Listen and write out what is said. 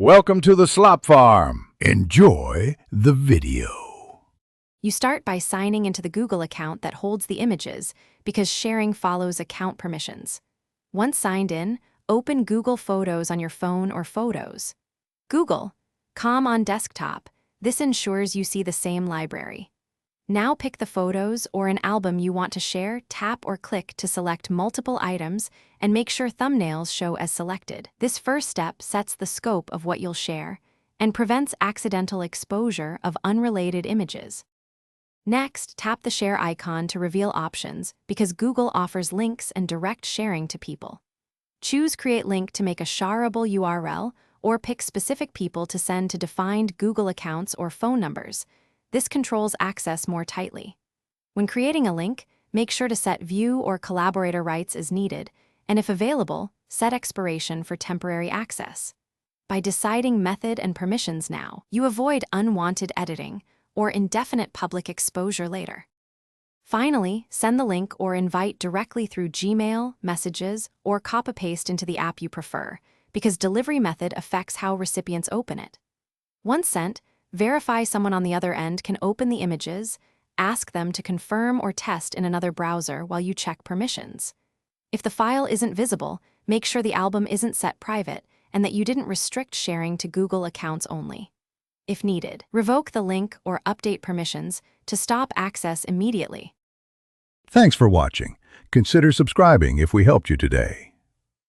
Welcome to the Slop Farm. Enjoy the video. You start by signing into the Google account that holds the images because sharing follows account permissions. Once signed in, open Google Photos on your phone or Photos. Google.com on desktop. This ensures you see the same library. Now pick the photos or an album you want to share, tap or click to select multiple items, and make sure thumbnails show as selected. This first step sets the scope of what you'll share and prevents accidental exposure of unrelated images. Next, tap the share icon to reveal options because Google offers links and direct sharing to people. Choose Create Link to make a shareable URL or pick specific people to send to defined Google accounts or phone numbers. This controls access more tightly. When creating a link, make sure to set view or collaborator rights as needed, and if available, set expiration for temporary access. By deciding method and permissions now, you avoid unwanted editing or indefinite public exposure later. Finally, send the link or invite directly through Gmail, Messages, or copy-paste into the app you prefer, because delivery method affects how recipients open it. Once sent, verify someone on the other end can open the images, ask them to confirm or test in another browser while you check permissions. If the file isn't visible, make sure the album isn't set private and that you didn't restrict sharing to Google accounts only. If needed, revoke the link or update permissions to stop access immediately. Thanks for watching. Consider subscribing if we helped you today.